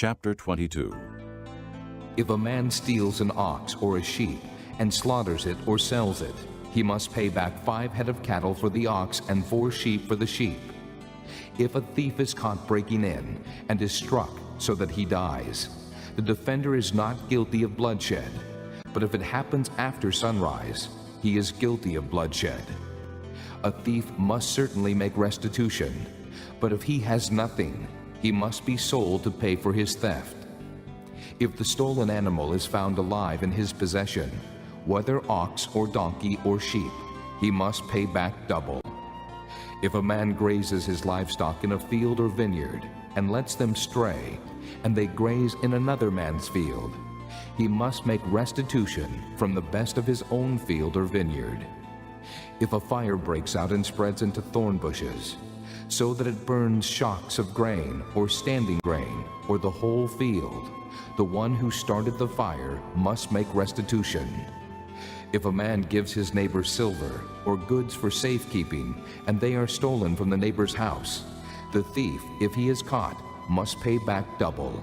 Chapter 22. If a man steals an ox or a sheep and slaughters it or sells it, he must pay back 5 head of cattle for the ox and 4 sheep for the sheep. If a thief is caught breaking in and is struck so that he dies, the defender is not guilty of bloodshed. But if it happens after sunrise, he is guilty of bloodshed. A thief must certainly make restitution, but if he has nothing, he must be sold to pay for his theft. If the stolen animal is found alive in his possession, whether ox or donkey or sheep, he must pay back double. If a man grazes his livestock in a field or vineyard and lets them stray, and they graze in another man's field, he must make restitution from the best of his own field or vineyard. If a fire breaks out and spreads into thorn bushes, so that it burns shocks of grain or standing grain or the whole field, the one who started the fire must make restitution. If a man gives his neighbor silver or goods for safekeeping, and they are stolen from the neighbor's house, the thief, if he is caught, must pay back double.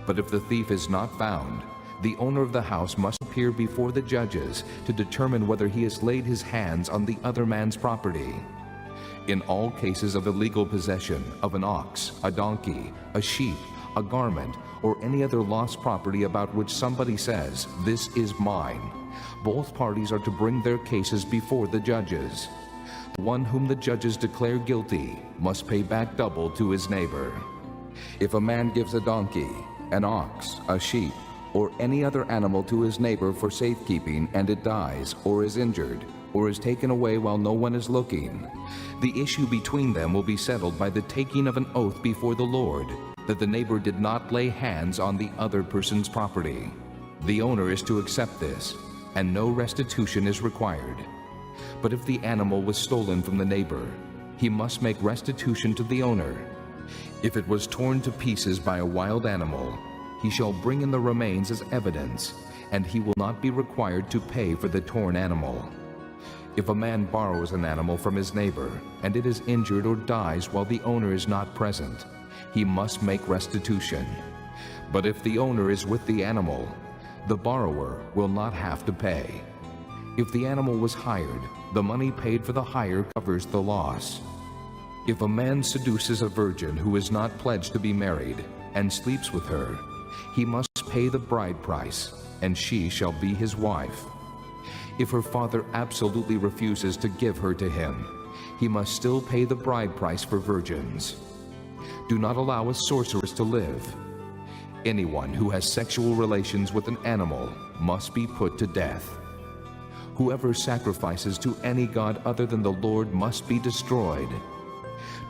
But if the thief is not found, the owner of the house must appear before the judges to determine whether he has laid his hands on the other man's property. In all cases of illegal possession of an ox, a donkey, a sheep, a garment, or any other lost property about which somebody says, "This is mine," both parties are to bring their cases before the judges. The one whom the judges declare guilty must pay back double to his neighbor. If a man gives a donkey, an ox, a sheep, or any other animal to his neighbor for safekeeping, and it dies, or is injured, or is taken away while no one is looking, the issue between them will be settled by the taking of an oath before the Lord that the neighbor did not lay hands on the other person's property. The owner is to accept this, and no restitution is required. But if the animal was stolen from the neighbor, he must make restitution to the owner. If it was torn to pieces by a wild animal, he shall bring in the remains as evidence, and he will not be required to pay for the torn animal. If a man borrows an animal from his neighbor, and it is injured or dies while the owner is not present, he must make restitution. But if the owner is with the animal, the borrower will not have to pay. If the animal was hired, the money paid for the hire covers the loss. If a man seduces a virgin who is not pledged to be married and sleeps with her, he must pay the bride price, and she shall be his wife. If her father absolutely refuses to give her to him, he must still pay the bride price for virgins. Do not allow a sorceress to live. Anyone who has sexual relations with an animal must be put to death. Whoever sacrifices to any god other than the Lord must be destroyed.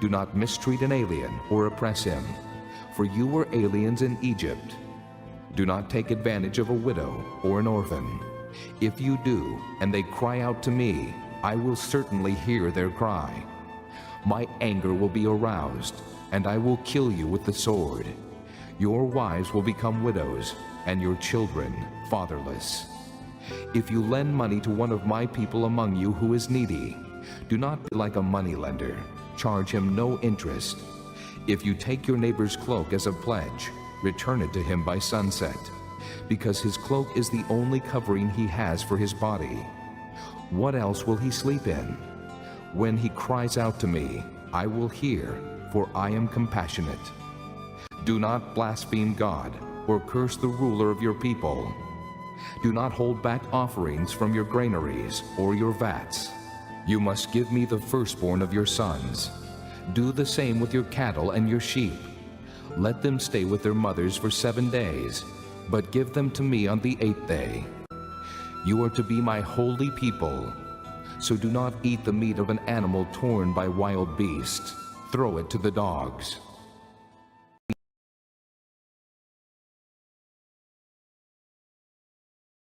Do not mistreat an alien or oppress him, for you were aliens in Egypt. Do not take advantage of a widow or an orphan. If you do, and they cry out to me, I will certainly hear their cry. My anger will be aroused, and I will kill you with the sword. Your wives will become widows, and your children fatherless. If you lend money to one of my people among you who is needy, do not be like a moneylender. Charge him no interest. If you take your neighbor's cloak as a pledge, return it to him by sunset, because his cloak is the only covering he has for his body. What else will he sleep in? When he cries out to me, I will hear, for I am compassionate. Do not blaspheme God or curse the ruler of your people. Do not hold back offerings from your granaries or your vats. You must give me the firstborn of your sons. Do the same with your cattle and your sheep. Let them stay with their mothers for 7 days, but give them to me on the 8th day. You are to be my holy people, so do not eat the meat of an animal torn by wild beasts. Throw it to the dogs.